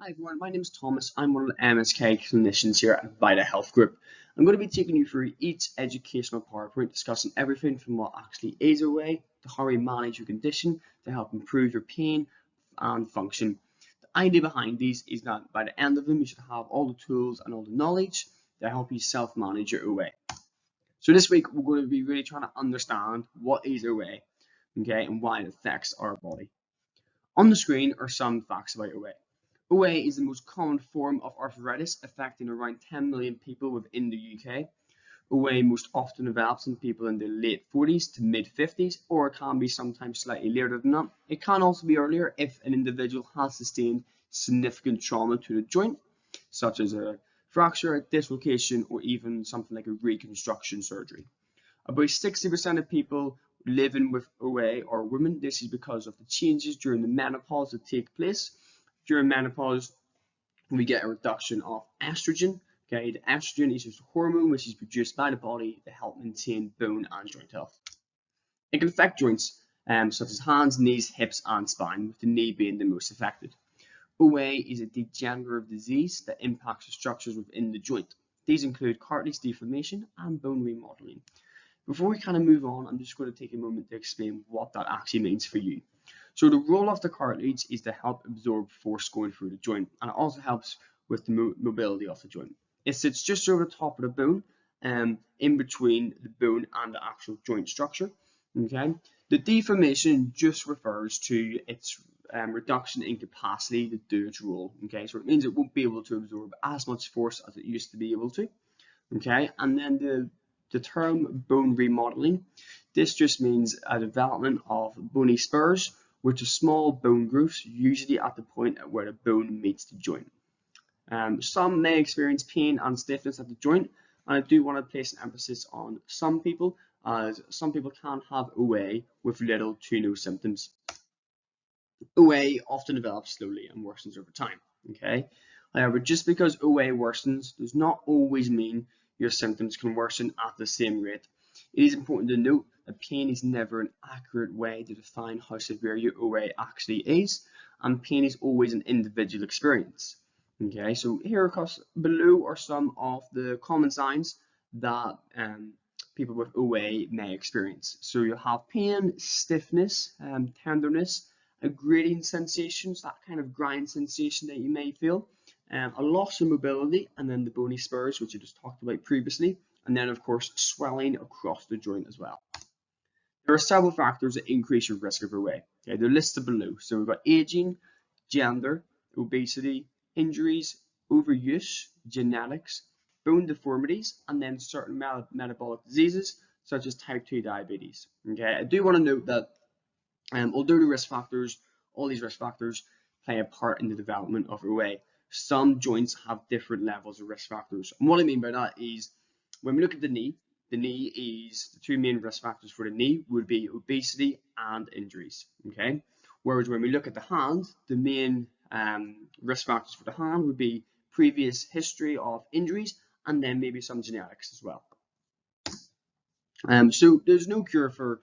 Hi everyone, my name is Thomas. I'm one of the MSK clinicians here at Vita Health Group. I'm going to be taking you through each educational PowerPoint discussing everything from what actually is OA to how we manage your condition to help improve your pain and function. The idea behind these is that by the end of them you should have all the tools and all the knowledge to help you self-manage your OA. So this week we're going to be really trying to understand what is OA, okay, and why it affects our body. On the screen are some facts about OA. OA is the most common form of arthritis affecting around 10 million people within the UK. OA most often develops in people in their late 40s to mid 50s, or it can be sometimes slightly later than that. It can also be earlier if an individual has sustained significant trauma to the joint, such as a fracture, a dislocation, or even something like a reconstruction surgery. About 60% of people living with OA are women. This is because of the changes during the menopause that take place. During menopause, we get a reduction of estrogen. Okay, the estrogen is just a hormone which is produced by the body to help maintain bone and joint health. It can affect joints such as hands, knees, hips, and spine, with the knee being the most affected. OA is a degenerative disease that impacts the structures within the joint. These include cartilage deformation and bone remodeling. Before we kind of move on, I'm just going to take a moment to explain what that actually means for you. So the role of the cartilage is to help absorb force going through the joint, and it also helps with the mobility of the joint. It sits just over the top of the bone, in between the bone and the actual joint structure. Okay, the deformation just refers to its reduction in capacity to do its role. Okay, so it means it won't be able to absorb as much force as it used to be able to. Okay, and then the term bone remodeling, this just means a development of bony spurs, which are small bone growths, usually at the point at where the bone meets the joint. Some may experience pain and stiffness at the joint, and I do want to place an emphasis on some people, as some people can have OA with little to no symptoms. OA often develops slowly and worsens over time. Okay, however, just because OA worsens does not always mean your symptoms can worsen at the same rate. It is important to note that pain is never an accurate way to define how severe your OA actually is, and pain is always an individual experience. Okay, so here across below are some of the common signs that people with OA may experience. So you'll have pain, stiffness, tenderness, a grating sensation, so that kind of grind sensation that you may feel, a loss of mobility, and then the bony spurs, which I just talked about previously, and then of course swelling across the joint as well. There are several factors that increase your risk of OA. Okay, they're listed below. So we've got aging, gender, obesity, injuries, overuse, genetics, bone deformities, and then certain metabolic diseases such as type 2 diabetes. Okay, I do want to note that although all these risk factors play a part in the development of OA, some joints have different levels of risk factors. And what I mean by that is when we look at the knee is the two main risk factors for the knee would be obesity and injuries. Okay, whereas when we look at the hand, the main risk factors for the hand would be previous history of injuries and then maybe some genetics as well. So there's no cure for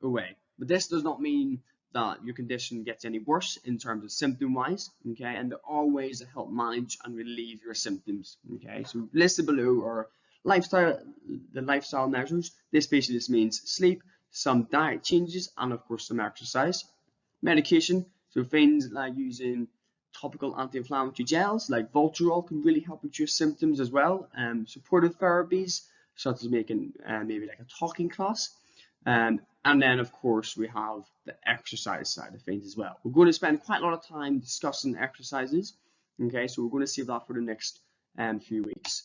OA, but this does not mean that your condition gets any worse in terms of symptom wise. Okay, and there are ways to help manage and relieve your symptoms. Okay, so listed below are the lifestyle measures. This basically just means sleep, some diet changes, and of course some exercise. Medication, so things like using topical anti-inflammatory gels like Voltarol can really help with your symptoms as well. Supportive therapies such as making maybe like a talking class. And then of course we have the exercise side of things as well. We're going to spend quite a lot of time discussing exercises. Okay, so we're going to save that for the next few weeks.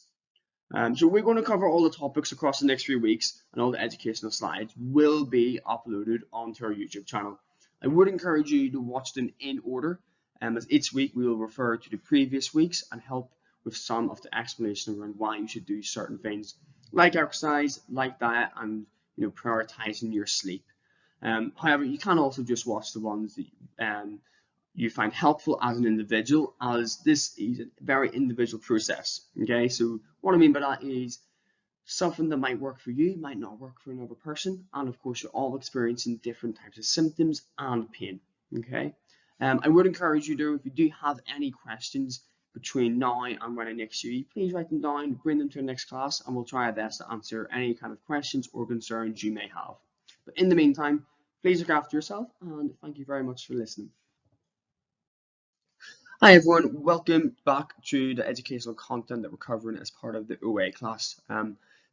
So we're going to cover all the topics across the next few weeks, and all the educational slides will be uploaded onto our YouTube channel. I would encourage you to watch them in order, as each week we will refer to the previous weeks and help with some of the explanation around why you should do certain things like exercise, like diet, and prioritizing your sleep. However, you can also just watch the ones that you find helpful as an individual, as this is a very individual process. Okay, so what I mean by that is something that might work for you might not work for another person, and of course you're all experiencing different types of symptoms and pain. Okay, I would encourage you, though, if you do have any questions between now and when I next see you, please write them down, bring them to the next class, and we'll try our best to answer any kind of questions or concerns you may have. But in the meantime, please look after yourself, and thank you very much for listening. Hi everyone, welcome back to the educational content that we're covering as part of the OA class.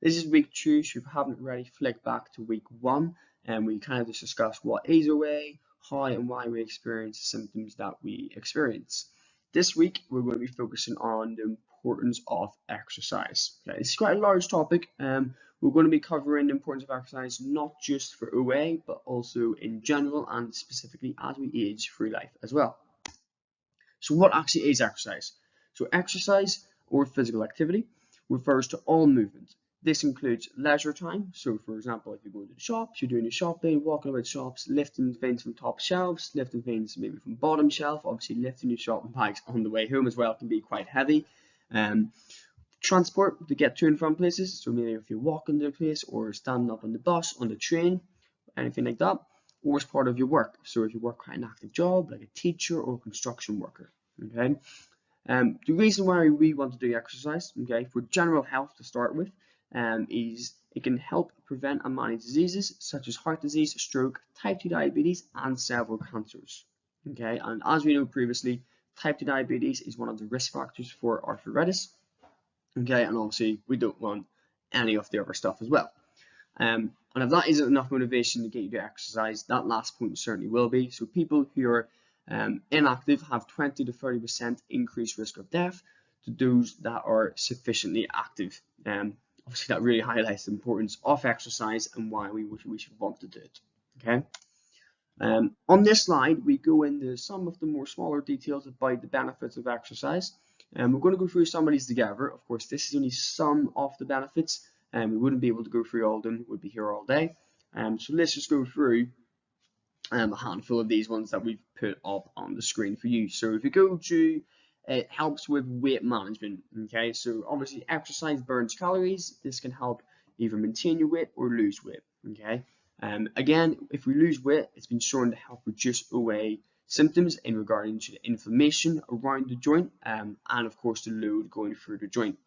This is week 2, so if you haven't already, flick back to week 1, and we kind of just discussed what is OA, how and why we experience the symptoms that we experience. This week, we're going to be focusing on the importance of exercise. Okay, it's quite a large topic. We're going to be covering the importance of exercise not just for OA, but also in general and specifically as we age through life as well. So what actually is exercise? So exercise or physical activity refers to all movement. This includes leisure time. So for example, if you're going to the shops, you're doing your shopping, walking about shops, lifting things from top shelves, lifting things maybe from bottom shelf, obviously lifting your shopping bags on the way home as well can be quite heavy. Transport to get to and from places. So maybe if you're walking to a place or standing up on the bus, on the train, anything like that, or as part of your work. So if you work quite an active job, like a teacher or construction worker, okay? The reason why we want to do exercise, okay, for general health to start with, is it can help prevent and manage diseases such as heart disease, stroke, type 2 diabetes, and several cancers, okay? And as we know previously, type 2 diabetes is one of the risk factors for arthritis, okay? And obviously we don't want any of the other stuff as well. And if that isn't enough motivation to get you to exercise, that last point certainly will be. So people who are inactive have 20 to 30% increased risk of death to those that are sufficiently active. Obviously, that really highlights the importance of exercise and why we should want to do it. Okay. On this slide, we go into some of the more smaller details about the benefits of exercise. We're going to go through some of these together. Of course, this is only some of the benefits, and we wouldn't be able to go through all of them. We'd be here all day. So let's just go through a handful of these ones that we've put up on the screen for you. So if you go to, it helps with weight management. Okay, so obviously exercise burns calories. This can help either maintain your weight or lose weight. Okay. Again, if we lose weight, it's been shown to help reduce OA symptoms in regarding to the inflammation around the joint, and of course the load going through the joint.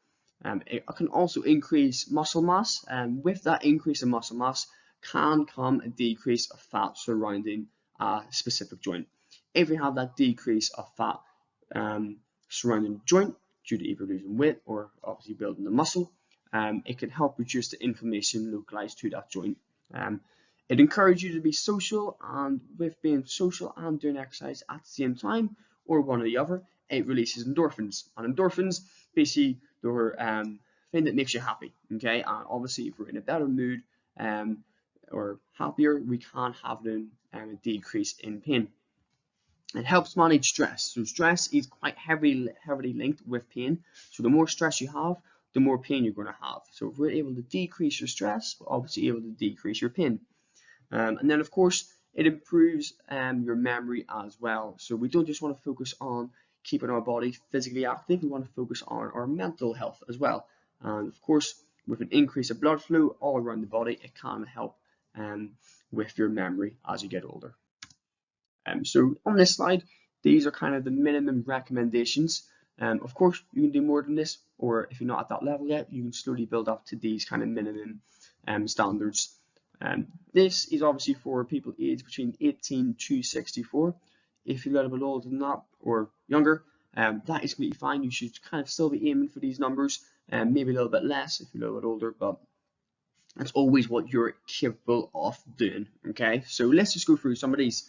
It can also increase muscle mass, and with that increase in muscle mass can come a decrease of fat surrounding a specific joint. If we have that decrease of fat surrounding the joint due to either losing weight or obviously building the muscle, it can help reduce the inflammation localized to that joint. It encourages you to be social, and with being social and doing exercise at the same time, or one or the other, it releases endorphins. And endorphins, basically, they're thing that makes you happy. Okay, and obviously, if we're in a better mood or happier, we can have a decrease in pain. It helps manage stress. So stress is quite heavily linked with pain. So the more stress you have, the more pain you're going to have. So if we're able to decrease your stress, we're obviously able to decrease your pain. And then of course it improves your memory as well. So we don't just want to focus on keeping our body physically active, we want to focus on our mental health as well. And of course, with an increase of blood flow all around the body, it can help with your memory as you get older. So on this slide, these are kind of the minimum recommendations. Of course, you can do more than this, or if you're not at that level yet, you can slowly build up to these kind of minimum standards. This is obviously for people aged between 18 to 64. If you're a little bit older than that or younger, that is completely fine. You should kind of still be aiming for these numbers, maybe a little bit less if you're a little bit older, but that's always what you're capable of doing. Okay, so let's just go through some of these.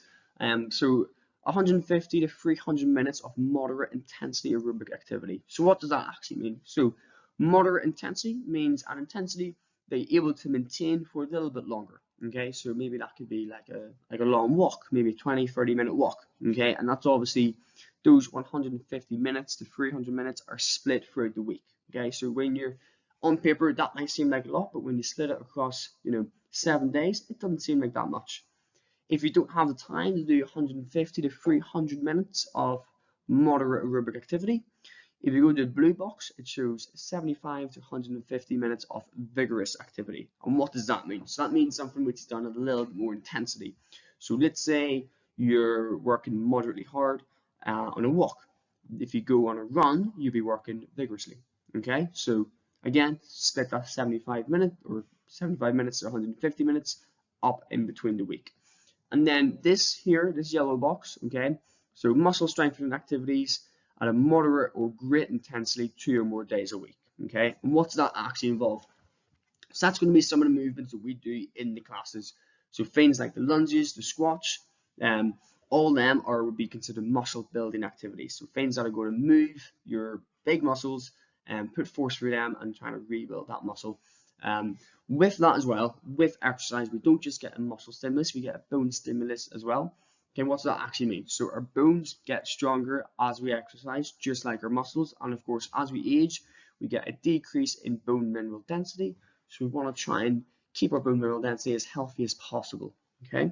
So 150 to 300 minutes of moderate intensity aerobic activity. So what does that actually mean? So moderate intensity means an intensity that you're able to maintain for a little bit longer. Okay, so maybe that could be like a long walk, maybe a 20-30 minute walk. Okay, and that's obviously those 150 minutes to 300 minutes are split throughout the week. Okay, so when you're on paper, that might seem like a lot, but when you split it across 7 days, it doesn't seem like that much. If you don't have the time to do 150 to 300 minutes of moderate aerobic activity, if you go to the blue box, it shows 75 to 150 minutes of vigorous activity. And what does that mean? So that means something which is done at a little bit more intensity. So let's say you're working moderately hard on a walk. If you go on a run, you'll be working vigorously. Okay, so again, split that 75 minutes or 150 minutes up in between the week. And then this here, this yellow box, okay, so muscle strengthening activities at a moderate or great intensity 2 or more days a week. Okay, and what's that actually involve? So that's going to be some of the movements that we do in the classes. So things like the lunges, the squats, all them would be considered muscle building activities. So things that are going to move your big muscles and put force through them and trying to rebuild that muscle. With that as well, with exercise, we don't just get a muscle stimulus, we get a bone stimulus as well. Okay, what's that actually mean? So our bones get stronger as we exercise, just like our muscles. And of course, as we age, we get a decrease in bone mineral density. So we want to try and keep our bone mineral density as healthy as possible. Okay.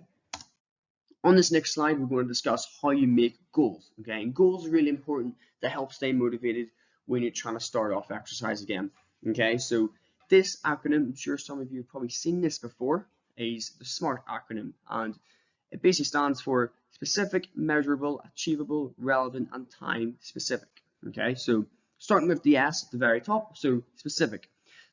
On this next slide, we're going to discuss how you make goals. Okay, and goals are really important to help stay motivated when you're trying to start off exercise again. Okay, so this acronym, I'm sure some of you have probably seen this before, is the SMART acronym, and it basically stands for specific, measurable, achievable, relevant, and time specific. Okay, so starting with the S at the very top, so specific.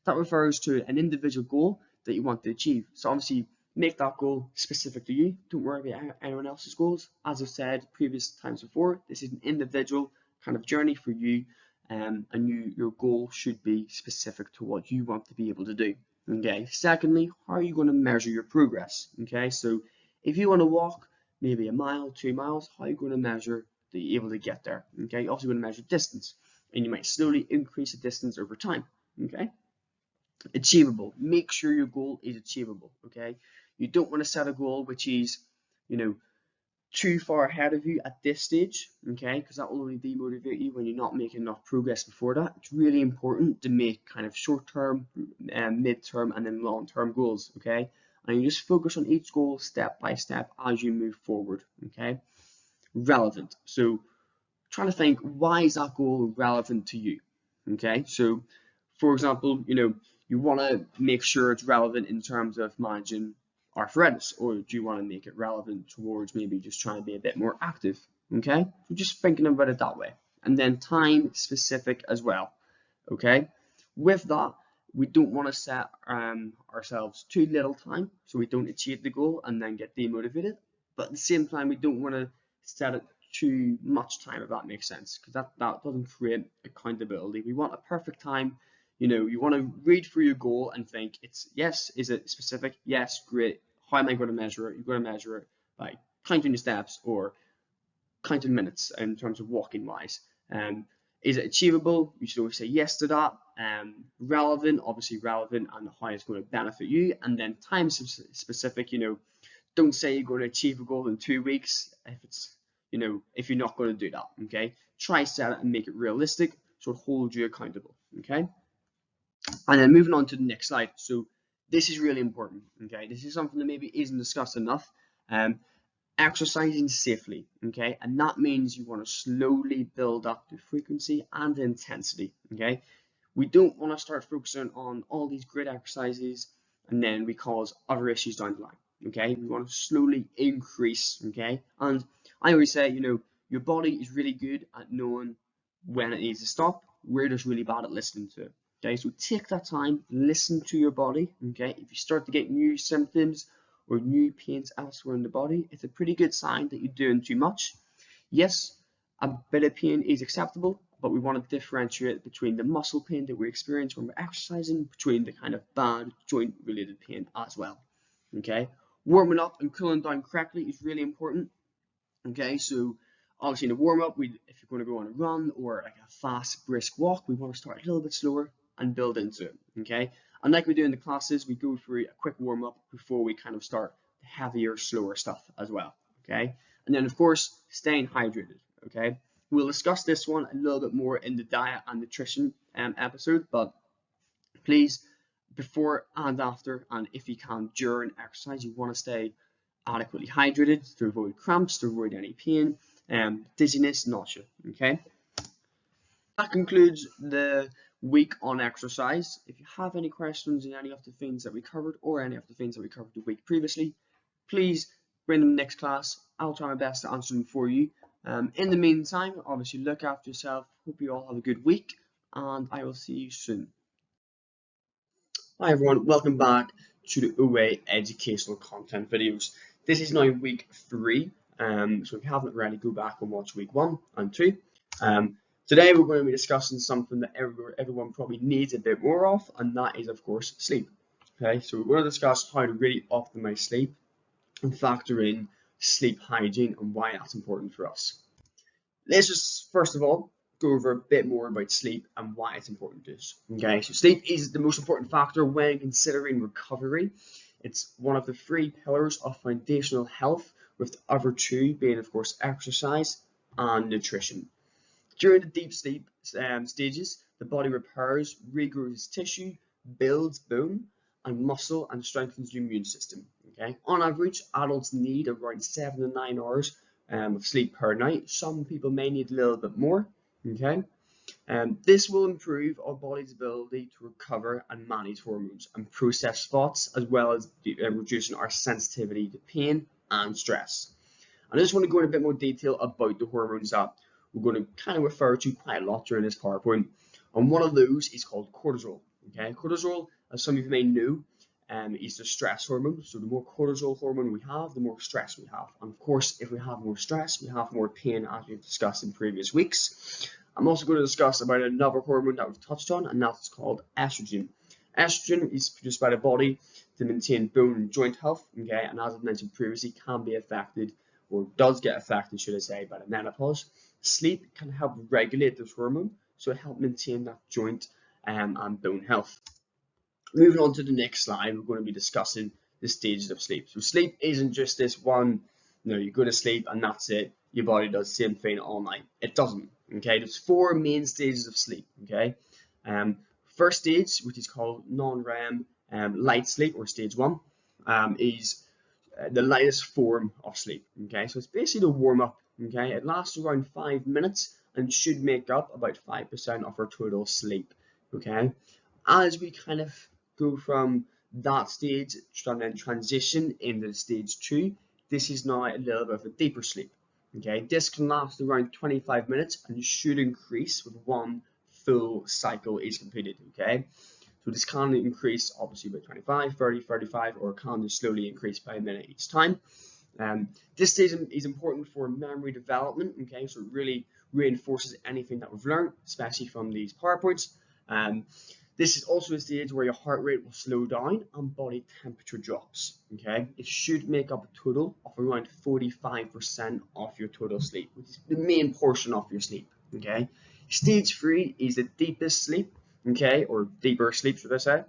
That refers to an individual goal that you want to achieve. So obviously, make that goal specific to you. Don't worry about anyone else's goals. As I've said previous times before, this is an individual kind of journey for you, and your goal should be specific to what you want to be able to do. Okay. Secondly, how are you going to measure your progress? Okay. So if you want to walk maybe a mile, 2 miles, how are you going to measure that you're able to get there? Okay. You're also going to measure distance, and you might slowly increase the distance over time. Okay. Achievable. Make sure your goal is achievable. Okay. You don't want to set a goal which is, too far ahead of you at this stage, okay, because that will only demotivate you when you're not making enough progress before that. It's really important to make kind of short-term, mid-term, and then long-term goals, okay, and you just focus on each goal step by step as you move forward, okay. Relevant. So trying to think, why is that goal relevant to you? Okay, so for example, you want to make sure it's relevant in terms of managing arthritis, or do you want to make it relevant towards maybe just trying to be a bit more active? Okay, so just thinking about it that way. And then time specific as well. Okay, with that, we don't want to set ourselves too little time so we don't achieve the goal and then get demotivated, but at the same time we don't want to set it too much time, if that makes sense, because that doesn't create accountability. We want a perfect time. You want to read through your goal and think, is it specific? Yes, great. How am I going to measure it? You're going to measure it by counting your steps or counting minutes in terms of walking wise. Is it achievable? You should always say yes to that. Relevant, obviously relevant, and how it's going to benefit you. And then time specific. Don't say you're going to achieve a goal in 2 weeks if you're not going to do that. Okay, try set it and make it realistic so it holds you accountable. Okay, and then moving on to the next slide. So this is really important. Okay, this is something that maybe isn't discussed enough. Exercising safely, okay, and that means you want to slowly build up the frequency and the intensity. Okay, we don't want to start focusing on all these great exercises and then we cause other issues down the line. Okay, we want to slowly increase. Okay, and I always say, your body is really good at knowing when it needs to stop. We're just really bad at listening to it. Okay, so take that time, listen to your body. Okay, if you start to get new symptoms or new pains elsewhere in the body, it's a pretty good sign that you're doing too much. Yes, a bit of pain is acceptable, but we want to differentiate between the muscle pain that we experience when we're exercising, between the kind of bad joint related pain as well. Okay, warming up and cooling down correctly is really important. Okay, so obviously in the warm up, if you're going to go on a run or like a fast brisk walk, we want to start a little bit slower and build into it. Okay, and like we do in the classes, we go through a quick warm up before we kind of start the heavier, slower stuff as well. Okay, and then of course staying hydrated. Okay, we'll discuss this one a little bit more in the diet and nutrition episode, but please, before and after, and if you can during exercise, you want to stay adequately hydrated to avoid cramps, to avoid any pain, dizziness, nausea. Okay, that concludes the week on exercise. If you have any questions in any of the things that we covered or any of the things that we covered the week previously, please bring them next class. I'll try my best to answer them for you. In the meantime, obviously look after yourself. Hope you all have a good week, and I will see you soon. Hi everyone, welcome back to the OA educational content videos. This is now week 3, so if you haven't already, go back and watch week 1 and 2. Today we're going to be discussing something that everyone probably needs a bit more of, and that is of course sleep. Okay, so we're going to discuss how to really optimize sleep and factor in sleep hygiene and why that's important for us. Let's just first of all go over a bit more about sleep and why it's important to us. Okay, so sleep is the most important factor when considering recovery. It's one of the 3 pillars of foundational health, with the other 2 being, of course, exercise and nutrition. During the deep sleep stages, the body repairs, regrows tissue, builds bone and muscle, and strengthens the immune system. Okay, on average, adults need around 7 to 9 hours of sleep per night. Some people may need a little bit more. Okay, this will improve our body's ability to recover and manage hormones and process thoughts, as well as reducing our sensitivity to pain and stress. I just want to go in a bit more detail about the hormones that we're going to kind of refer to quite a lot during this PowerPoint. And one of those is called cortisol. Okay, cortisol, as some of you may know, is the stress hormone. So the more cortisol hormone we have, the more stress we have. And of course, if we have more stress, we have more pain, as we've discussed in previous weeks. I'm also going to discuss about another hormone that we've touched on, and that's called estrogen. Estrogen is produced by the body to maintain bone and joint health. Okay, and as I mentioned previously, can be affected, or does get affected, should I say, by the menopause. Sleep can help regulate this hormone, so it helps maintain that joint and bone health. Moving on to the next slide, we're going to be discussing the stages of sleep. So sleep isn't just this one, you go to sleep and that's it. Your body does the same thing all night. It doesn't. Okay, there's 4 main stages of sleep. Okay, first stage, which is called non-REM light sleep, or stage 1, is the lightest form of sleep. Okay, so it's basically the warm up. Okay, it lasts around 5 minutes and should make up about 5% of our total sleep. Okay, as we kind of go from that stage and then transition into stage 2, this is now a little bit of a deeper sleep. Okay, this can last around 25 minutes and should increase with 1 full cycle is completed. Okay, so this can increase obviously by 25, 30, 35, or can just slowly increase by a minute each time. This stage is important for memory development. Okay, so it really reinforces anything that we've learned, especially from these PowerPoints. This is also a stage where your heart rate will slow down and body temperature drops. Okay, it should make up a total of around 45% of your total sleep, which is the main portion of your sleep. Okay, stage 3 is the deepest sleep. Okay, or deeper sleep, should I say.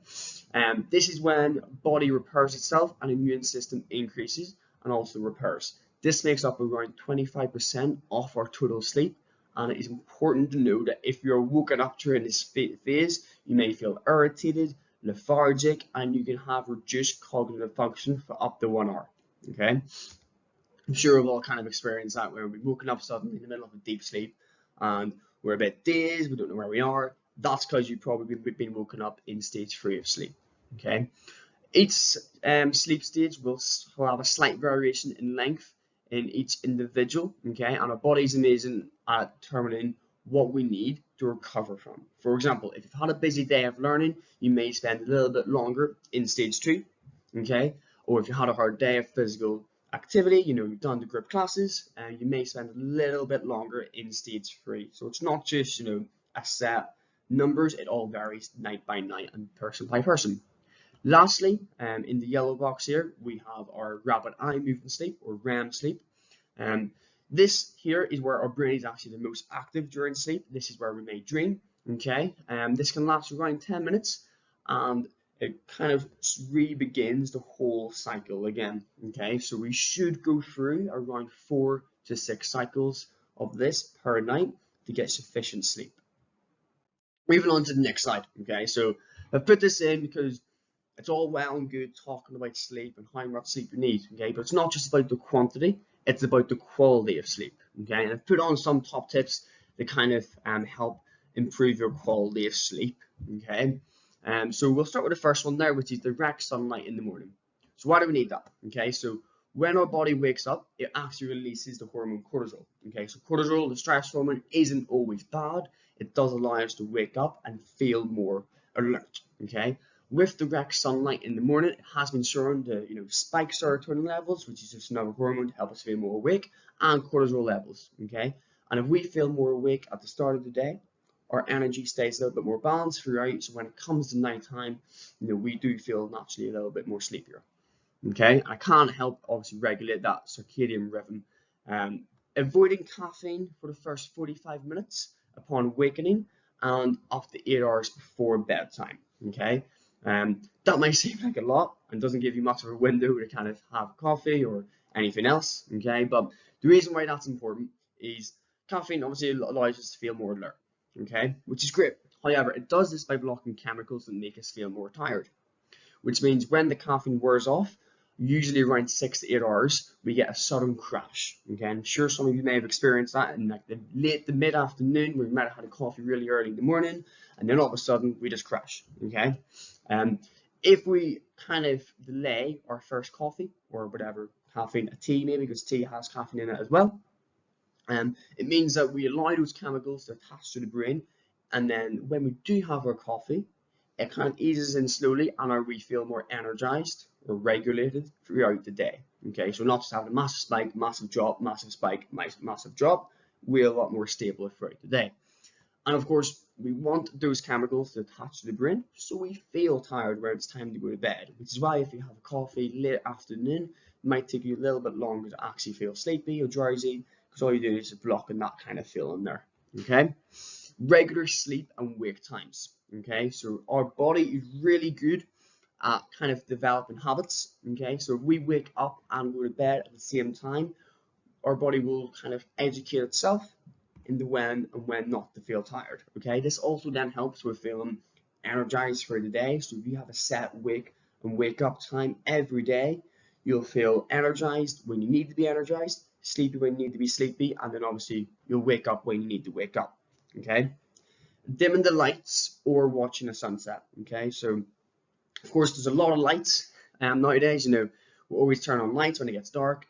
This is when body repairs itself and immune system increases and also repairs. This makes up around 25% of our total sleep. And it is important to know that if you're woken up during this phase, you may feel irritated, lethargic, and you can have reduced cognitive function for up to 1 hour. Okay, I'm sure we've all kind of experienced that, where we've woken up suddenly in the middle of a deep sleep and we're a bit dazed, we don't know where we are. That's because you've probably been woken up in stage 3 of sleep. Okay, each sleep stage will have a slight variation in length in each individual. Okay, and our body's amazing at determining what we need to recover from. For example, if you've had a busy day of learning, you may spend a little bit longer in stage 2. Okay, or if you had a hard day of physical activity, you've done the group classes, and you may spend a little bit longer in stage 3. So it's not just a set numbers, it all varies night by night and person by person. Lastly, in the yellow box here, we have our rapid eye movement sleep, or REM sleep. This here is where our brain is actually the most active during sleep. This is where we may dream. Okay, this can last around 10 minutes, and it kind of re-begins the whole cycle again. Okay, so we should go through around 4 to 6 cycles of this per night to get sufficient sleep. Moving on to the next slide. Okay, so I've put this in because it's all well and good talking about sleep and how much sleep you need, okay? But it's not just about the quantity, it's about the quality of sleep, okay? And I've put on some top tips that kind of help improve your quality of sleep, okay? So we'll start with the first one there, which is direct sunlight in the morning. So why do we need that? Okay, so When our body wakes up, it actually releases the hormone cortisol. Okay, so cortisol, the stress hormone, isn't always bad. It does allow us to wake up and feel more alert. Okay, with direct sunlight in the morning, it has been shown to spike serotonin levels, which is just another hormone to help us feel more awake, and cortisol levels. Okay, and if we feel more awake at the start of the day, our energy stays a little bit more balanced throughout. So when it comes to nighttime, we do feel naturally a little bit more sleepier. Okay, I can't help obviously regulate that circadian rhythm. Avoiding caffeine for the first 45 minutes upon awakening and up to 8 hours before bedtime. Okay, that might seem like a lot and doesn't give you much of a window to kind of have coffee or anything else. Okay, but the reason why that's important is caffeine obviously allows us to feel more alert. Okay, which is great. However, it does this by blocking chemicals that make us feel more tired, which means when the caffeine wears off, usually around 6 to 8 hours, we get a sudden crash. Okay, I'm sure some of you may have experienced that in like the mid-afternoon, where we might have had a coffee really early in the morning, and then all of a sudden we just crash. Okay, if we kind of delay our first coffee or whatever caffeine, a tea maybe, because tea has caffeine in it as well, it means that we allow those chemicals to attach to the brain, and then when we do have our coffee, it kind of eases in slowly, and we feel more energized or regulated throughout the day. Okay, so not just having a massive spike, massive drop, massive spike, massive drop. We're a lot more stable throughout the day. And of course, we want those chemicals to attach to the brain so we feel tired when it's time to go to bed, which is why if you have a coffee late afternoon, it might take you a little bit longer to actually feel sleepy or drowsy, because all you do is blocking that kind of feeling there. Okay, regular sleep and wake times. Okay, so our body is really good at kind of developing habits. Okay, so if we wake up and go to bed at the same time, our body will kind of educate itself in the when and when not to feel tired. Okay, this also then helps with feeling energized for the day. So if you have a set wake up time every day, you'll feel energized when you need to be energized, sleepy when you need to be sleepy, and then obviously you'll wake up when you need to wake up. Okay, dimming the lights or watching a sunset. Okay, so of course there's a lot of lights nowadays. We always turn on lights when it gets dark.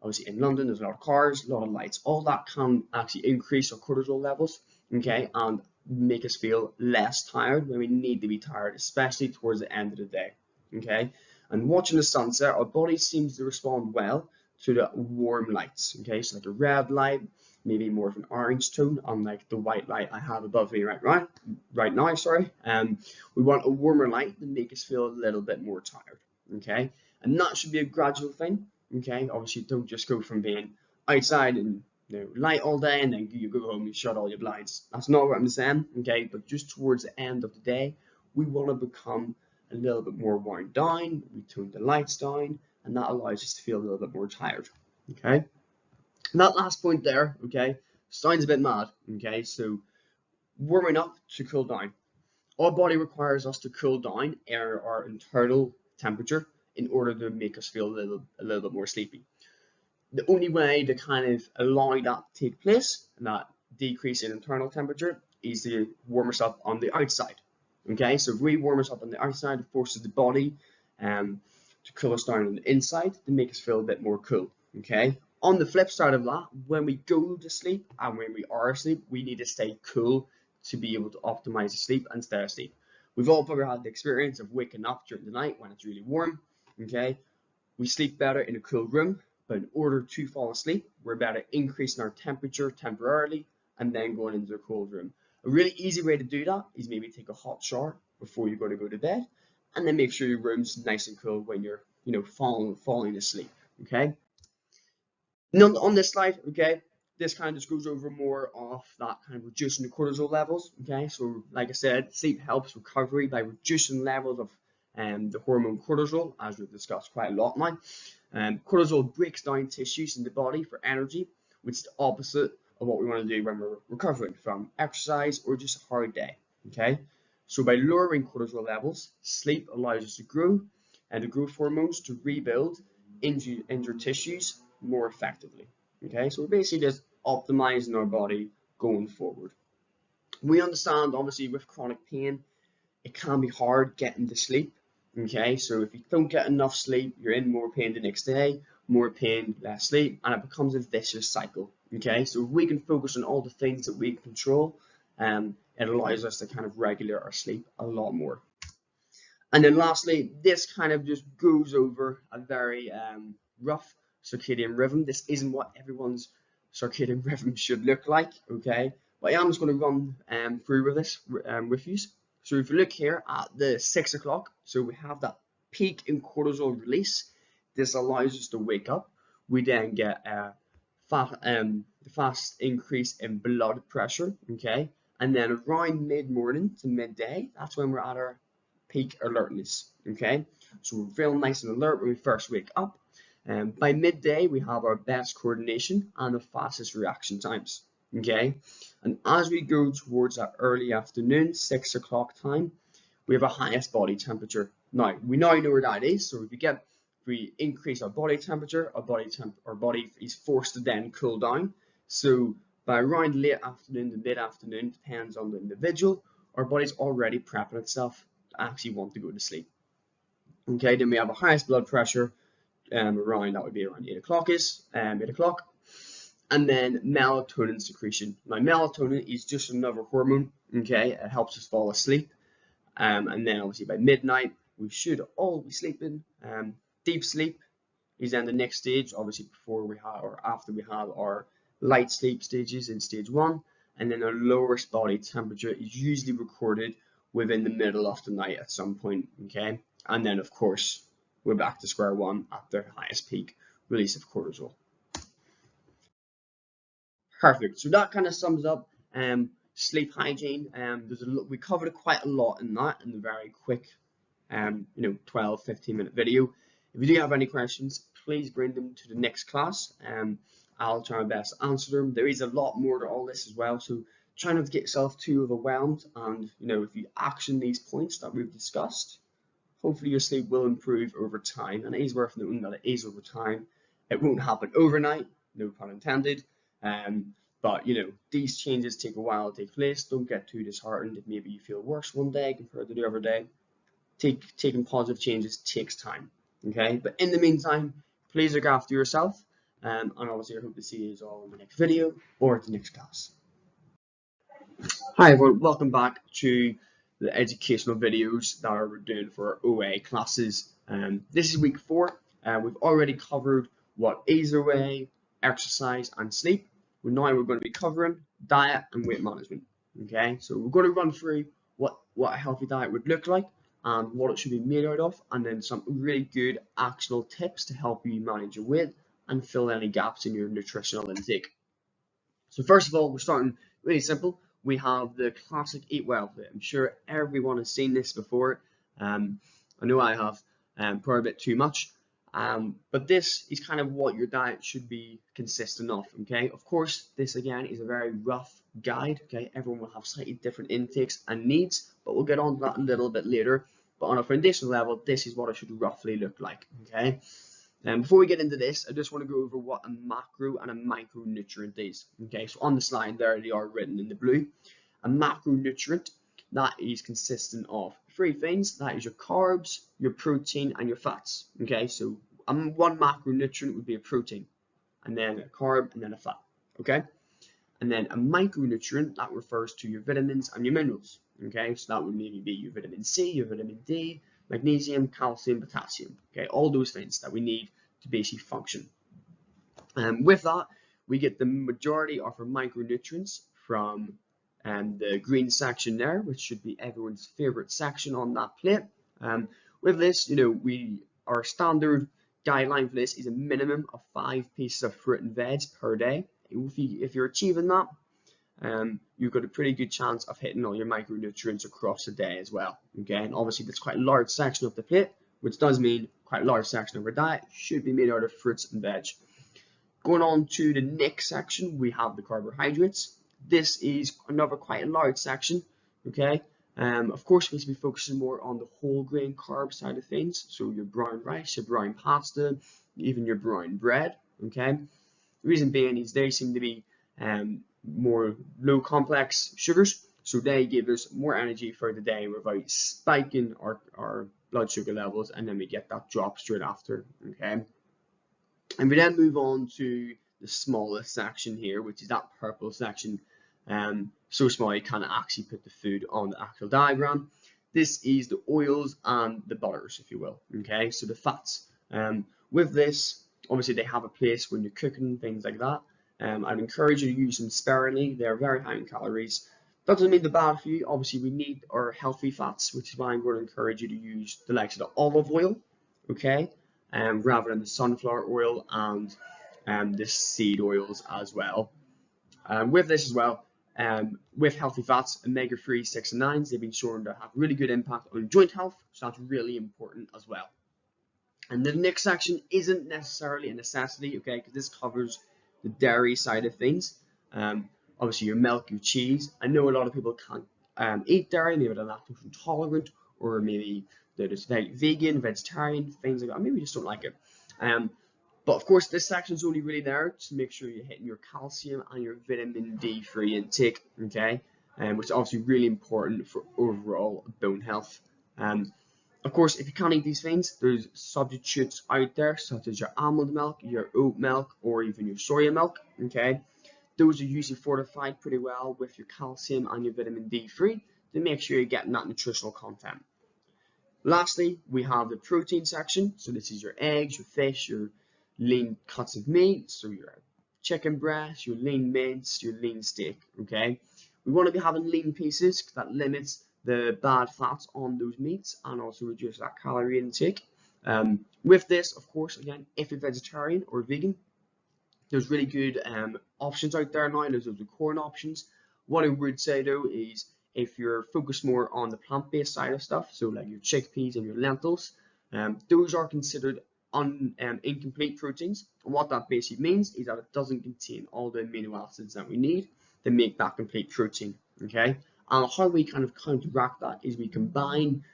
Obviously in London there's a lot of cars, a lot of lights. All that can actually increase our cortisol levels, okay, and make us feel less tired when we need to be tired, especially towards the end of the day. Okay, and watching the sunset, our body seems to respond well to the warm lights. Okay, so like a red light, maybe more of an orange tone, unlike the white light I have above me right now. Sorry. We want a warmer light to make us feel a little bit more tired. Okay, and that should be a gradual thing. Okay, obviously don't just go from being outside and light all day and then you go home and shut all your blinds. That's not what I'm saying. Okay, but just towards the end of the day, we want to become a little bit more wound down. We tune the lights down, and that allows us to feel a little bit more tired. Okay, and that last point there, okay, sounds a bit mad. Okay, so warming up to cool down. Our body requires us to cool down our internal temperature in order to make us feel a little bit more sleepy. The only way to kind of allow that to take place, and that decrease in internal temperature, is to warm us up on the outside. Okay, so if we warm us up on the outside, it forces the body to cool us down on the inside to make us feel a bit more cool. Okay, on the flip side of that, when we go to sleep and when we are asleep, we need to stay cool to be able to optimize the sleep and stay asleep. We've all probably had the experience of waking up during the night when it's really warm. Okay, we sleep better in a cool room, but in order to fall asleep, we're better increasing our temperature temporarily and then going into a cold room. A really easy way to do that is maybe take a hot shower before you're going to go to bed, and then make sure your room's nice and cool when you're falling asleep. Okay. Now on this slide, okay, this kind of just goes over more of that kind of reducing the cortisol levels. Okay, so like I said, sleep helps recovery by reducing levels of the hormone cortisol, as we've discussed quite a lot now. Cortisol breaks down tissues in the body for energy, which is the opposite of what we want to do when we're recovering from exercise or just a hard day. Okay, so by lowering cortisol levels, sleep allows us to grow, and the growth hormones to rebuild injured tissues more effectively. Okay, so we're basically just optimizing our body going forward. We understand, obviously, with chronic pain, it can be hard getting to sleep. Okay, so if you don't get enough sleep, you're in more pain the next day. more pain, less sleep, and it becomes a vicious cycle. Okay, so if we can focus on all the things that we can control, it allows us to kind of regulate our sleep a lot more. And then lastly, this kind of just goes over a very rough circadian rhythm. This isn't what everyone's circadian rhythm should look like, okay? But I am just going to run through with this with you. So if you look here at the 6 o'clock, so we have that peak in cortisol release. This allows us to wake up. We then get a fast increase in blood pressure, okay? And then around mid-morning to midday, that's when we're at our peak alertness, okay? So we're feeling nice and alert when we first wake up. By midday, we have our best coordination and the fastest reaction times, okay? And as we go towards that early afternoon, 6 o'clock time, we have a highest body temperature. Now, we now know where that is, so if we increase our body temperature, our body is forced to then cool down. So by around late afternoon to mid-afternoon, depends on the individual, our body's already prepping itself to actually want to go to sleep. Okay, then we have our highest blood pressure around, that would be around 8 o'clock, and then melatonin secretion. Now, melatonin is just another hormone, okay? It helps us fall asleep, and then obviously by midnight, we should all be sleeping. Deep sleep is then the next stage, obviously before we have or after we have our light sleep stages in stage 1, and then our lowest body temperature is usually recorded within the middle of the night at some point, okay? And then of course we're back to square one at the highest peak release of cortisol. Perfect. So that kind of sums up sleep hygiene. We covered quite a lot in that in the very quick 12-15 minute video. If you do have any questions, please bring them to the next class. I'll try my best to answer them. There is a lot more to all this as well, so try not to get yourself too overwhelmed. And if you action these points that we've discussed, hopefully your sleep will improve over time. And it is worth noting that it is over time. It won't happen overnight, no pun intended. But these changes take a while to take place. Don't get too disheartened if maybe you feel worse one day compared to the other day. Taking positive changes takes time, okay? But in the meantime, please look after yourself, and obviously I hope to see you all in the next video or at the next class. Hi everyone, welcome back to the educational videos that we're doing for our OA classes. This is week 4. We've already covered what is OA, exercise and sleep. Now we're going to be covering diet and weight management, okay? So we're going to run through what a healthy diet would look like, and what it should be made out of, and then some really good actionable tips to help you manage your weight and fill any gaps in your nutritional intake. So first of all, we're starting really simple. We have the classic eat well plate. I'm sure everyone has seen this before. I know I have, probably a bit too much. But this is kind of what your diet should be consistent of, okay? Of course, this again is a very rough guide, okay? Everyone will have slightly different intakes and needs, but we'll get on to that a little bit later. But on a foundational level, this is what it should roughly look like, okay? And before we get into this, I just want to go over what a macro and a micronutrient is, okay? So on the slide there, they are written in the blue. A macronutrient, that is consistent of 3 things. That is your carbs, your protein, and your fats. Okay, so one macronutrient would be a protein, and then a carb, and then a fat. Okay, and then a micronutrient, that refers to your vitamins and your minerals. Okay, so that would maybe be your vitamin C, your vitamin D, magnesium, calcium, potassium. Okay, all those things that we need to basically function. With that, we get the majority of our micronutrients from the green section there, which should be everyone's favorite section on that plate. With this, our standard guideline for this is a minimum of 5 pieces of fruit and veg per day. If you're achieving that, you've got a pretty good chance of hitting all your micronutrients across the day as well. Okay, and obviously that's quite a large section of the plate, which does mean quite a large section of our diet should be made out of fruits and veg. Going on to the next section, we have the carbohydrates. This is another quite a large section, okay? Of course, we should be focusing more on the whole grain carb side of things, so your brown rice, your brown pasta, even your brown bread, okay? The reason being is they seem to be more low complex sugars, so they give us more energy for the day without spiking our blood sugar levels, and then we get that drop straight after, okay? And we then move on to the smallest section here, which is that purple section. So small you can't actually put the food on the actual diagram. This is the oils and the butters, if you will. Okay, so the fats. With this, obviously they have a place when you're cooking, things like that. I'd encourage you to use them sparingly. They're very high in calories. That doesn't mean they're bad for you. Obviously, we need our healthy fats, which is why I'm going to encourage you to use the likes of the olive oil, okay, rather than the sunflower oil and the seed oils as well. With this as well, with healthy fats, omega-3, 6, and 9s, they've been shown to have really good impact on joint health, so that's really important as well. And the next section isn't necessarily a necessity, okay, because this covers the dairy side of things. Obviously, your milk, your cheese. I know a lot of people can't eat dairy, maybe they're lactose intolerant, or maybe they're just vegan, vegetarian, things like that. Maybe just don't like it. But of course, this section is only really there to make sure you're hitting your calcium and your vitamin D3 intake, okay, which is obviously really important for overall bone health. Of course, if you can't eat these things, there's substitutes out there, such as your almond milk, your oat milk, or even your soya milk, okay. Those are usually fortified pretty well with your calcium and your vitamin D3 to make sure you're getting that nutritional content. Lastly, we have the protein section. So this is your eggs, your fish, your lean cuts of meat, so your chicken breast, your lean mince, your lean steak, okay? We want to be having lean pieces because that limits the bad fats on those meats and also reduce that calorie intake. With this, of course, again, if you're vegetarian or vegan, there's really good options out there now. There's the corn options. What I would say though is if you're focused more on the plant-based side of stuff, so like your chickpeas and your lentils, those are considered incomplete proteins. And what that basically means is that it doesn't contain all the amino acids that we need to make that complete protein. Okay, and how we kind of counteract that is we combine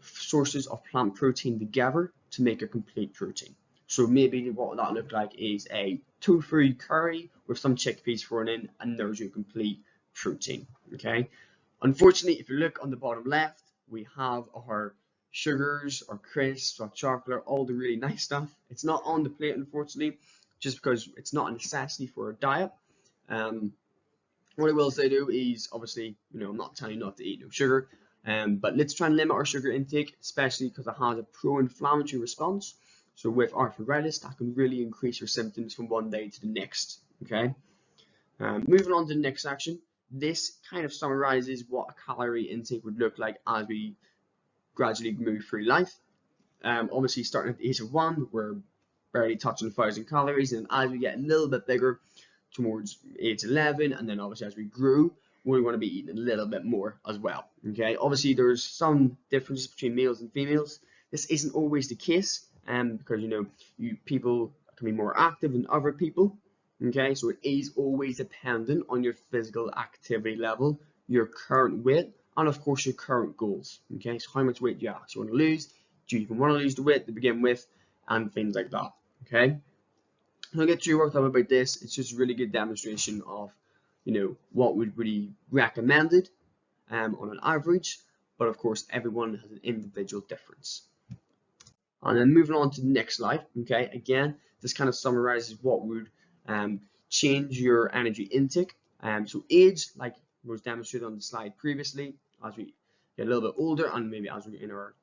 sources of plant protein together to make a complete protein. So maybe what that look like is a tofu curry with some chickpeas thrown in, and there's your complete protein. Okay. Unfortunately, if you look on the bottom left, we have our sugars, our crisps, our chocolate, all the really nice stuff. It's not on the plate, unfortunately, just because it's not a necessity for our diet. What I will say though is, obviously, I'm not telling you not to eat no sugar, but let's try and limit our sugar intake, especially because it has a pro-inflammatory response. So with arthritis, that can really increase your symptoms from one day to the next. Okay. Moving on to the next section. This kind of summarizes what a calorie intake would look like as we gradually move through life. Obviously, starting at the age of 1, we're barely touching 1,000 calories, and as we get a little bit bigger, towards age 11, and then obviously as we grew, we're going to be eating a little bit more as well. Okay. Obviously, there's some differences between males and females. This isn't always the case, because people can be more active than other people. Okay, so it is always dependent on your physical activity level, your current weight, and of course your current goals. Okay, so how much weight do you actually want to lose? Do you even want to lose the weight to begin with? And things like that. Okay, don't get too worked up about this. It's just a really good demonstration of, what would be recommended on an average, but of course everyone has an individual difference. And then moving on to the next slide. Okay, again, this kind of summarizes what would change your energy intake. So age, like was demonstrated on the slide previously, as we get a little bit older and maybe as we're in our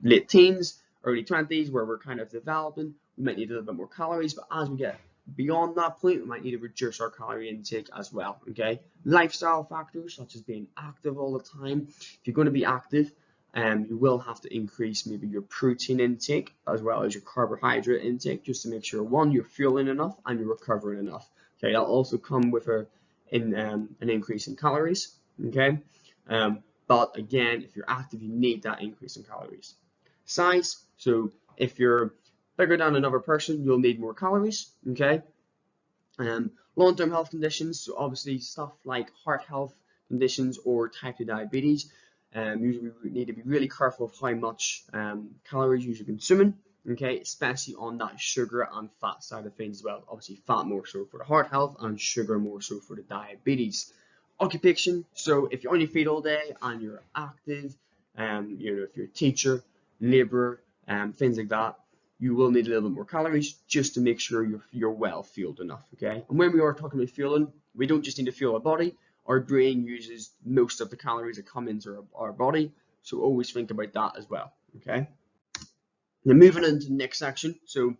late teens, early 20s, where we're kind of developing, we might need a little bit more calories. But as we get beyond that point, we might need to reduce our calorie intake as well. Okay, lifestyle factors such as being active all the time. If you're going to be active, you will have to increase maybe your protein intake as well as your carbohydrate intake, just to make sure, one, you're fueling enough and you're recovering enough. Okay, that'll also come with an increase in calories. Okay, but again, if you're active, you need that increase in calories. Size, so if you're bigger than another person, you'll need more calories. Okay, long-term health conditions, so obviously stuff like heart health conditions or type 2 diabetes. Usually we need to be really careful of how much calories you're consuming, okay, especially on that sugar and fat side of things as well. Obviously fat more so for the heart health and sugar more so for the diabetes. Occupation, so if you're on your feet all day and you're active, if you're a teacher, labourer, things like that, you will need a little bit more calories just to make sure you're well fueled enough. Okay, and when we are talking about fueling, we don't just need to fuel our body. Our brain uses most of the calories that come into our body, so always think about that as well. Okay, now moving into the next section. So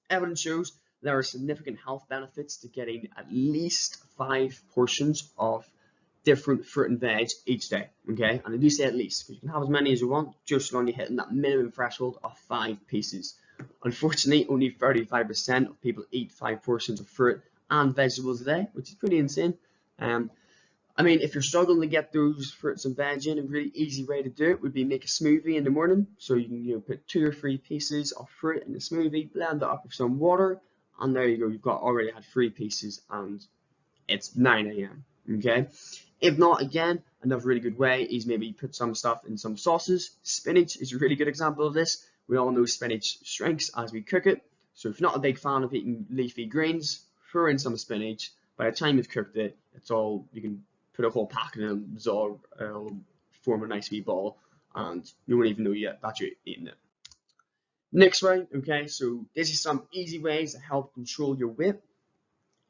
evidence shows there are significant health benefits to getting at least 5 portions of different fruit and veg each day. Okay, and I do say at least because you can have as many as you want, just as long as you're hitting that minimum threshold of 5 pieces. Unfortunately, only 35% of people eat 5 portions of fruit and vegetables a day, which is pretty insane. I mean, if you're struggling to get those fruits and veg in, a really easy way to do it would be make a smoothie in the morning. So you can put 2 or 3 pieces of fruit in the smoothie, blend it up with some water, and there you go. You've got already had 3 pieces, and it's 9 a.m. Okay. If not, again, another really good way is maybe put some stuff in some sauces. Spinach is a really good example of this. We all know spinach shrinks as we cook it. So if you're not a big fan of eating leafy greens, throw in some spinach. By the time you've cooked it, you can put a whole packet in and it'll form a nice wee ball, and you won't even know yet that you're eating it. Next way, okay, so this is some easy ways to help control your weight.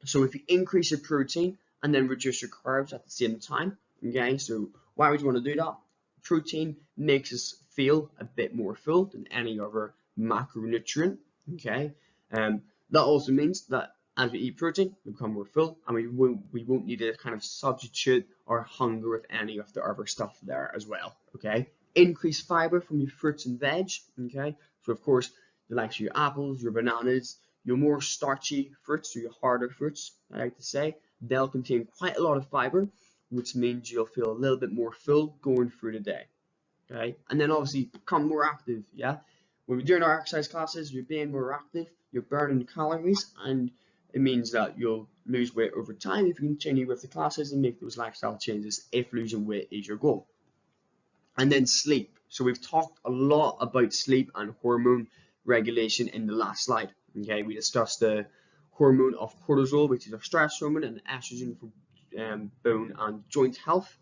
So if you increase your protein and then reduce your carbs at the same time, okay, so why would you want to do that? Protein makes us feel a bit more full than any other macronutrient, okay. That also means that as we eat protein, we become more full, and we won't need to kind of substitute our hunger with any of the other stuff there as well. Okay, increase fiber from your fruits and veg. Okay, so of course the likes of your apples, your bananas, your more starchy fruits, or your harder fruits, I like to say, they'll contain quite a lot of fiber, which means you'll feel a little bit more full going through the day. Okay, and then obviously become more active. Yeah, when we're doing our exercise classes, you're being more active, you're burning calories, and it means that you'll lose weight over time if you continue with the classes and make those lifestyle changes if losing weight is your goal. And then sleep. So we've talked a lot about sleep and hormone regulation in the last slide. Okay, we discussed the hormone of cortisol, which is a stress hormone, and estrogen for bone and joint health.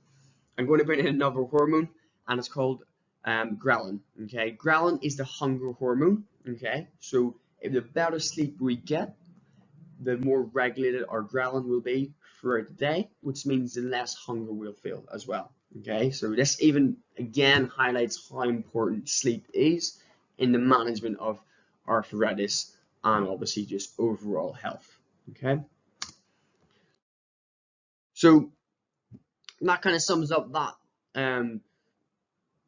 I'm going to bring in another hormone, and it's called ghrelin. Okay, ghrelin is the hunger hormone. Okay, so if the better sleep we get, the more regulated our ghrelin will be throughout the day, which means the less hunger we'll feel as well. Okay, so this even again highlights how important sleep is in the management of arthritis and obviously just overall health. Okay, so that kind of sums up that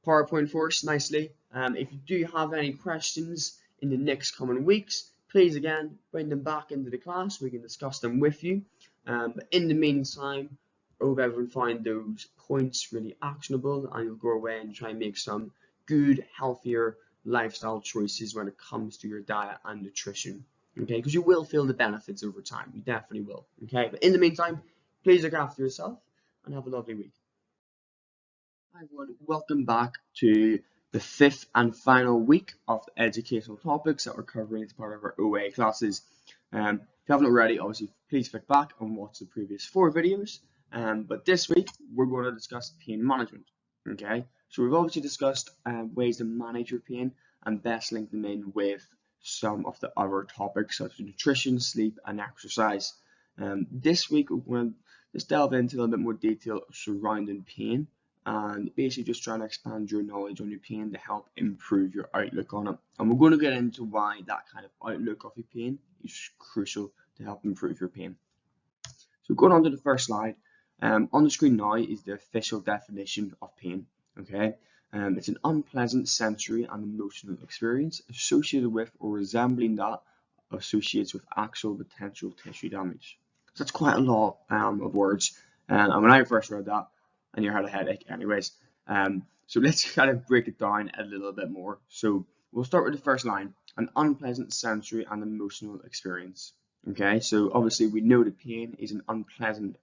PowerPoint for us nicely. If you do have any questions in the next coming weeks, please again bring them back into the class. We can discuss them with you. But in the meantime, I hope everyone find those points really actionable, and you'll go away and try and make some good, healthier lifestyle choices when it comes to your diet and nutrition. Okay, because you will feel the benefits over time. You definitely will. Okay, but in the meantime, please look after yourself and have a lovely week. Hi everyone, welcome back to the 5th and final week of the educational topics that we're covering as part of our OA classes. If you haven't already, obviously please click back and watch the previous 4 videos. But this week we're going to discuss pain management. Okay, so we've obviously discussed ways to manage your pain and best link them in with some of the other topics such as nutrition, sleep, and exercise. This week we're going to just delve into a little bit more detail surrounding pain, and basically just trying to expand your knowledge on your pain to help improve your outlook on it. And we're going to get into why that kind of outlook of your pain is crucial to help improve your pain. So going on to the first slide, on the screen now is the official definition of pain. Okay, it's an unpleasant sensory and emotional experience associated with or resembling that associates with actual potential tissue damage. So that's quite a lot of words, and when I first read that, and you had a headache anyways. So let's kind of break it down a little bit more. So we'll start with the first line, an unpleasant sensory and emotional experience. Okay, so obviously we know that pain is an unpleasant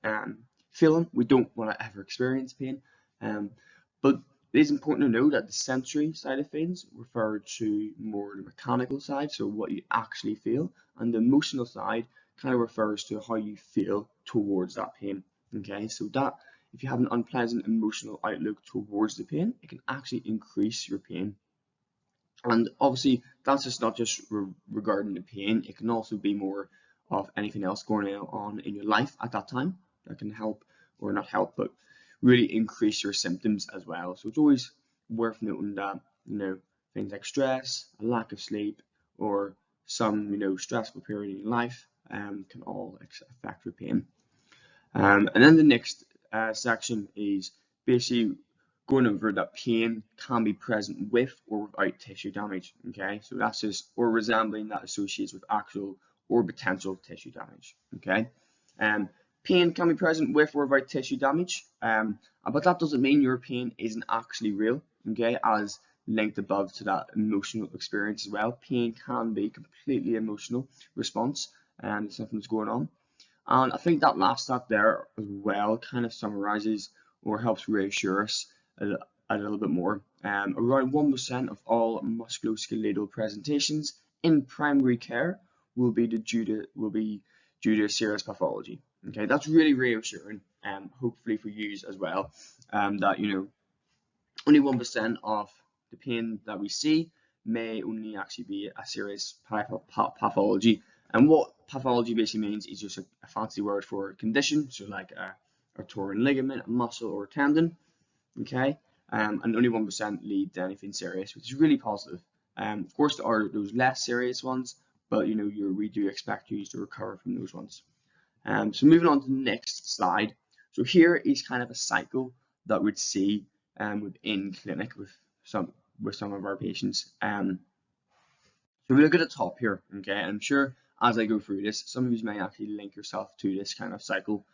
feeling. We don't want to ever experience pain, but it is important to know that the sensory side of things refer to more the mechanical side, so what you actually feel, and the emotional side kind of refers to how you feel towards that pain. Okay, so that if you have an unpleasant emotional outlook towards the pain, it can actually increase your pain. And obviously, that's just not just regarding the pain. It can also be more of anything else going on in your life at that time that can help, or not help, but really increase your symptoms as well. So it's always worth noting that, things like stress, a lack of sleep, or some, stressful period in your life can all affect your pain. And then the next section is basically going over that pain can be present with or without tissue damage. Okay, so that's just or resembling that associates with actual or potential tissue damage. Okay, um, pain can be present with or without tissue damage, but that doesn't mean your pain isn't actually real. Okay, as linked above to that emotional experience as well. Pain can be completely emotional response and something's going on. And I think that last stat there as well kind of summarizes or helps reassure us a little bit more. Around 1% of all musculoskeletal presentations in primary care will be due to serious pathology. Okay, that's really reassuring, hopefully for you as well, that only 1% of the pain that we see may only actually be a serious pathology. And what pathology basically means is just a fancy word for a condition, so like a torn ligament, a muscle, or a tendon. Okay, and only 1% lead to anything serious, which is really positive. Of course, there are those less serious ones, but we do expect you to recover from those ones. So moving on to the next slide. So here is kind of a cycle that we'd see within clinic with some of our patients. So we look at the top here, okay? I'm sure as I go through this, some of you may actually link yourself to this kind of cycle.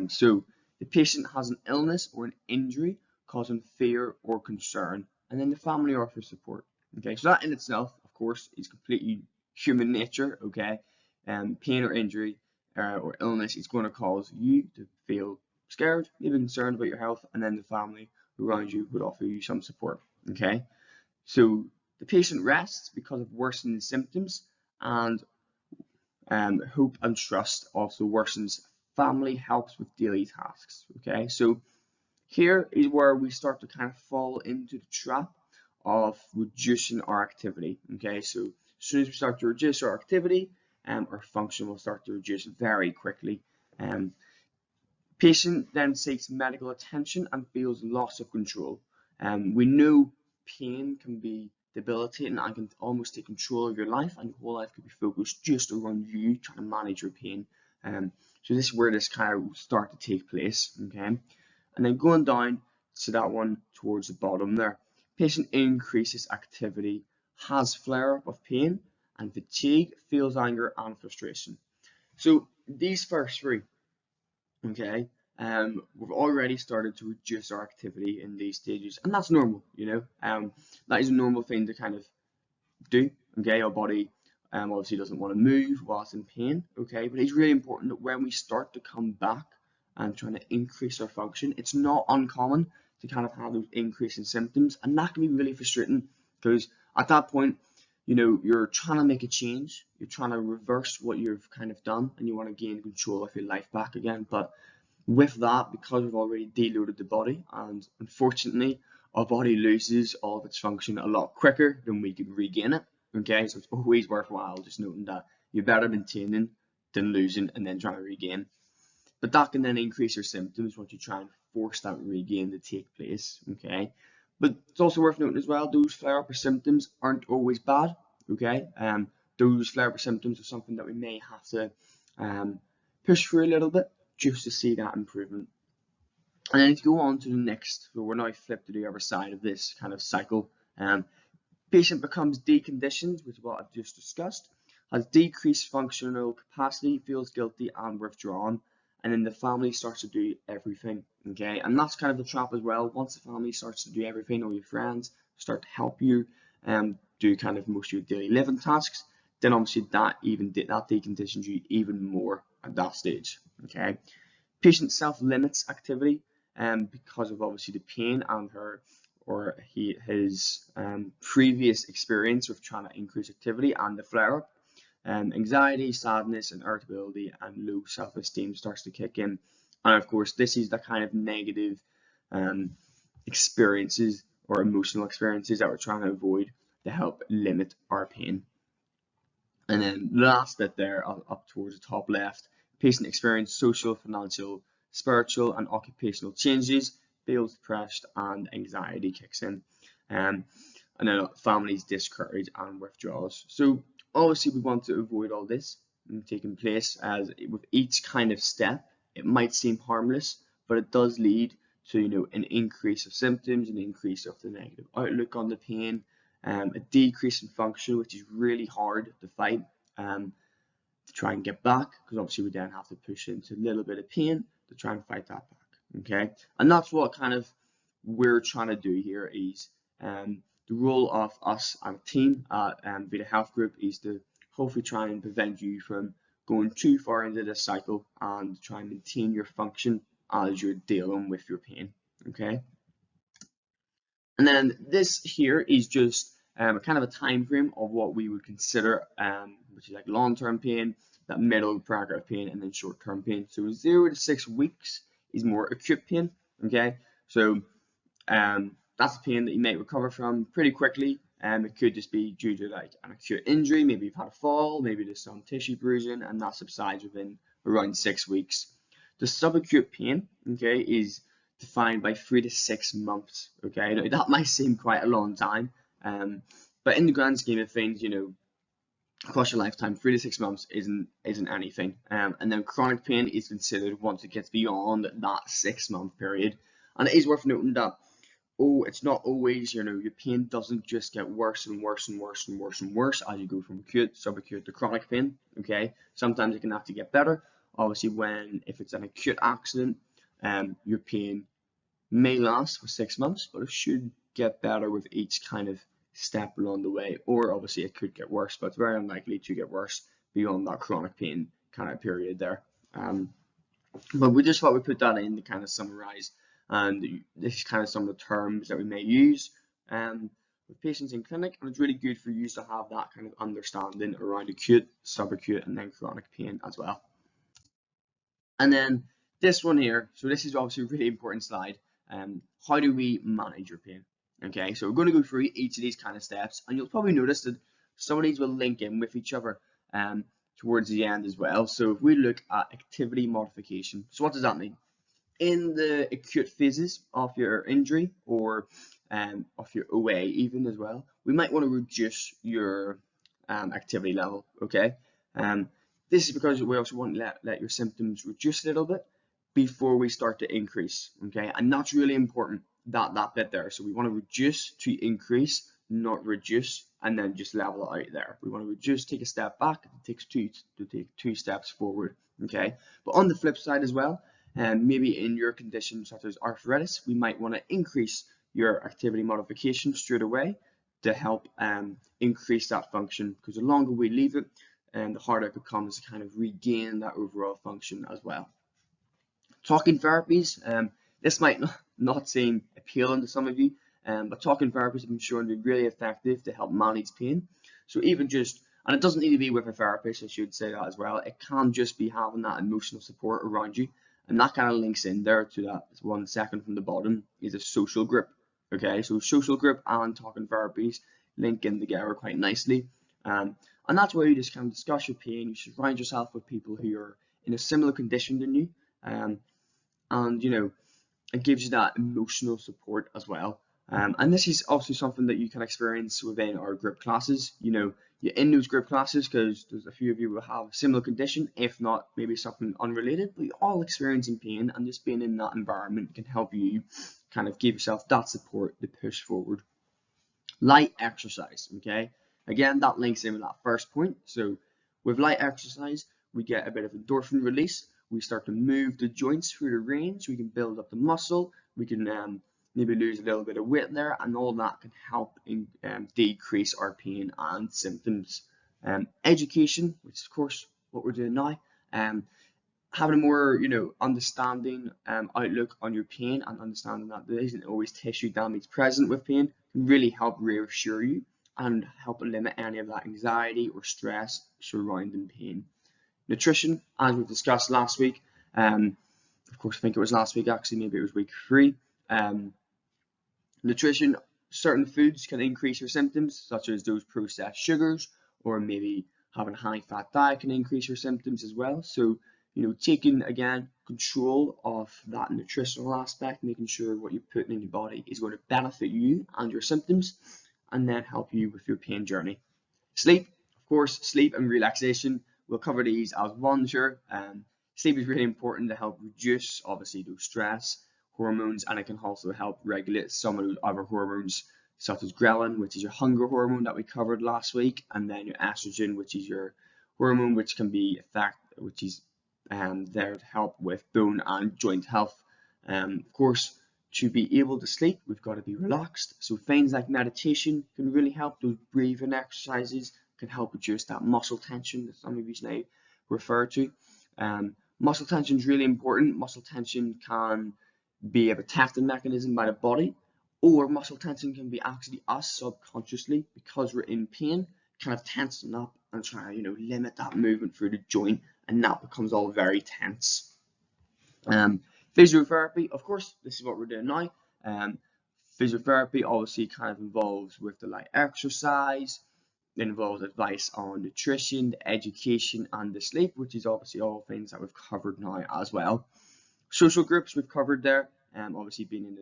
So the patient has an illness or an injury causing fear or concern, and then the family offers support. Okay, so that in itself, of course, is completely human nature. Okay, pain or injury or illness is going to cause you to feel scared, even concerned about your health, and then the family around you would offer you some support. Okay, so the patient rests because of worsening symptoms, and hope and trust also worsens. Family helps with daily tasks. Okay, so here is where we start to kind of fall into the trap of reducing our activity. Okay, so as soon as we start to reduce our activity, our function will start to reduce very quickly. Patient then seeks medical attention and feels loss of control. We know pain can be debilitating and can almost take control of your life, and your whole life could be focused just around you trying to manage your pain. So this is where this kind of start to take place. Okay, and then going down to that one towards the bottom there, patient increases activity, has flare-up of pain and fatigue, feels anger and frustration. So these first three, okay, we've already started to reduce our activity in these stages, and that's normal. That is a normal thing to kind of do. Okay, our body obviously doesn't want to move whilst in pain. Okay, but it's really important that when we start to come back and trying to increase our function, it's not uncommon to kind of have those increasing symptoms, and that can be really frustrating because at that point, you're trying to make a change, you're trying to reverse what you've kind of done, and you want to gain control of your life back again. But with that, because we've already deloaded the body, and unfortunately, our body loses all of its function a lot quicker than we can regain it. Okay, so it's always worthwhile just noting that you're better maintaining than losing and then trying to regain. But that can then increase your symptoms once you try and force that regain to take place. Okay, but it's also worth noting as well, those flare-up or symptoms aren't always bad. Okay, those flare-up or symptoms are something that we may have to push through a little bit just to see that improvement. And then if you go on to the next, so we're now flipped to the other side of this kind of cycle. Patient becomes deconditioned, which is what I've just discussed, has decreased functional capacity, feels guilty and withdrawn, and then the family starts to do everything. Okay, and that's kind of the trap as well. Once the family starts to do everything, or your friends start to help you do kind of most of your daily living tasks, then obviously that deconditions you even more at that stage. Okay, patient self-limits activity because of obviously the pain and his previous experience with trying to increase activity and the flare-up. Anxiety, sadness, and irritability and low self-esteem starts to kick in. And of course, this is the kind of negative experiences or emotional experiences that we're trying to avoid to help limit our pain. And then the last bit there, up towards the top left, patient experience social, financial, spiritual, and occupational changes, feels depressed, and anxiety kicks in. Um, and then families discourage and withdrawals. So obviously we want to avoid all this taking place, as with each kind of step, it might seem harmless, but it does lead to an increase of symptoms, an increase of the negative outlook on the pain, a decrease in function, which is really hard to fight, to try and get back, because obviously we then have to push into a little bit of pain to try and fight that back. Okay, and that's what kind of we're trying to do here is the role of us and a team at Vita Health Group is to hopefully try and prevent you from going too far into this cycle and try and maintain your function as you're dealing with your pain. Okay. And then this here is just kind of a time frame of what we would consider, which is like long-term pain, that middle bracket of pain, and then short-term pain. So 0 to 6 weeks is more acute pain. Okay, so that's a pain that you may recover from pretty quickly. It could just be due to like an acute injury, maybe you've had a fall, maybe there's some tissue bruising, and that subsides within around 6 weeks. The subacute pain, okay, is defined by 3 to 6 months. Okay, now that might seem quite a long time, but in the grand scheme of things, across your lifetime, 3 to 6 months isn't anything. And then chronic pain is considered once it gets beyond that 6-month period. And it is worth noting that it's not always, your pain doesn't just get worse and worse and worse and worse and worse as you go from acute, subacute to chronic pain. Okay, sometimes it can have to get better. Obviously, if it's an acute accident, your pain may last for 6 months, but it should get better with each kind of step along the way. Or obviously it could get worse, but it's very unlikely to get worse beyond that chronic pain kind of period there. But we just thought we'd put that in to kind of summarize, and this is kind of some of the terms that we may use with patients in clinic, and it's really good for you to have that kind of understanding around acute, subacute, and then chronic pain as well. And then this one here, so this is obviously a really important slide. How do we manage your pain? Okay, so we're going to go through each of these kind of steps, and you'll probably notice that some of these will link in with each other towards the end as well. So if we look at activity modification, so what does that mean? In the acute phases of your injury, or of your OA even as well, we might want to reduce your activity level. Okay, this is because we also want to let your symptoms reduce a little bit before we start to increase. Okay, and that's really important, that bit there. So we want to reduce to increase, not reduce and then just level it out there. We want to reduce, take a step back, it takes take two steps forward. Okay, but on the flip side as well, maybe in your condition such as arthritis, we might want to increase your activity modification straight away to help increase that function, because the longer we leave it, the harder it becomes to kind of regain that overall function as well. Talking therapies, this might not seem appealing to some of you, but talking therapies have been shown to be really effective to help manage pain. So even just, and it doesn't need to be with a therapist, I should say that as well, it can just be having that emotional support around you, and that kind of links in there to that 1 second from the bottom is a social group. Okay, so social group and talking therapies link in together quite nicely, and that's where you just kind of discuss your pain. You surround yourself with people who are in a similar condition than you, and it gives you that emotional support as well. And this is also something that you can experience within our group classes. You're in those group classes because there's a few of you who have a similar condition, if not maybe something unrelated, but you're all experiencing pain, and just being in that environment can help you kind of give yourself that support to push forward. Light exercise, okay? Again, that links in with that first point. So with light exercise, we get a bit of endorphin release. We start to move the joints through the range. We can build up the muscle. We can maybe lose a little bit of weight there, and all that can help decrease our pain and symptoms. Education, which is of course what we're doing now, having a more understanding outlook on your pain, and understanding that there isn't always tissue damage present with pain, can really help reassure you and help limit any of that anxiety or stress surrounding pain. Nutrition, as we discussed last week, of course I think it was last week, actually maybe it was week 3. Nutrition, certain foods can increase your symptoms, such as those processed sugars, or maybe having a high fat diet can increase your symptoms as well. So, taking again control of that nutritional aspect, making sure what you're putting in your body is going to benefit you and your symptoms, and then help you with your pain journey. Sleep, of course, sleep and relaxation. We'll cover these as one, sure. Sleep is really important to help reduce, obviously, those stress hormones, and it can also help regulate some of those other hormones, such as ghrelin, which is your hunger hormone that we covered last week, and then your estrogen, which is your hormone, which can be there to help with bone and joint health. Of course, to be able to sleep, we've got to be relaxed. So things like meditation can really help. Those breathing exercises can help reduce that muscle tension that some of you may refer to. Muscle tension is really important. Muscle tension can be a protective mechanism by the body, or muscle tension can be actually us subconsciously, because we're in pain, kind of tensing up and trying to limit that movement through the joint, and that becomes all very tense. Physiotherapy, of course, this is what we're doing now. Physiotherapy obviously kind of involves with the light exercise. It involves advice on nutrition, the education, and the sleep, which is obviously all things that we've covered now as well. Social groups we've covered there. Obviously being in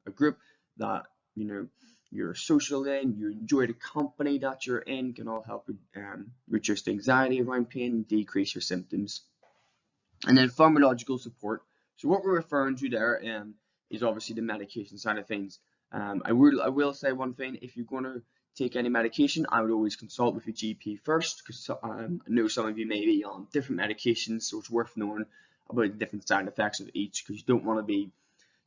a group that you're social in, you enjoy the company that you're in, can all help reduce the anxiety around pain and decrease your symptoms. And then pharmacological support. So what we're referring to there is obviously the medication side of things. I will say one thing: if you're going to take any medication, I would always consult with your GP first, because I know some of you may be on different medications, so it's worth knowing about the different side effects of each, because you don't want to be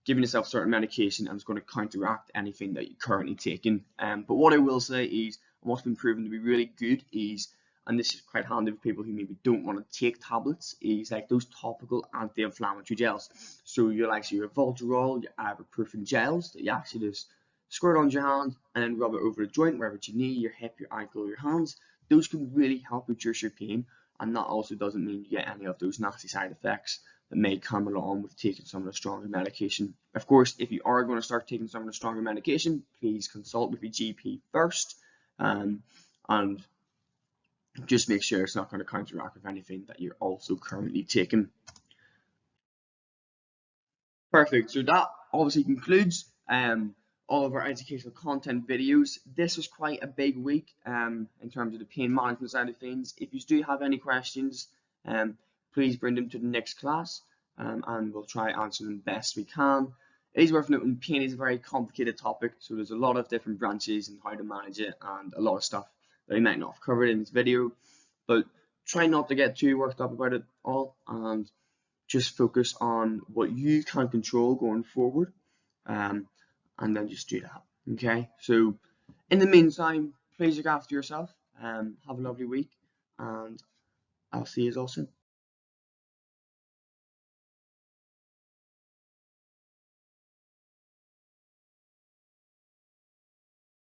giving yourself certain medication and it's going to counteract anything that you're currently taking. But what I will say is, what's been proven to be really good is, and this is quite handy for people who maybe don't want to take tablets, is like those topical anti-inflammatory gels. So your Voltarol, your ibuprofen gels that you actually just squirt on your hand and then rub it over the joint, wherever it's your knee, your hip, your ankle, your hands. Those can really help reduce your pain, and that also doesn't mean you get any of those nasty side effects that may come along with taking some of the stronger medication. Of course, if you are going to start taking some of the stronger medication, please consult with your GP first, and just make sure it's not going to counteract with anything that you're also currently taking. Perfect. So that obviously concludes all of our educational content videos. This was quite a big week in terms of the pain management side of things. If you do have any questions, please bring them to the next class, and we'll try to answer them best we can. It is worth noting, pain is a very complicated topic, so there's a lot of different branches and how to manage it, and a lot of stuff that we might not have covered in this video. But try not to get too worked up about it all, and just focus on what you can control going forward, and then just do that. Okay, so in the meantime, please look after yourself, have a lovely week, and I'll see you all soon.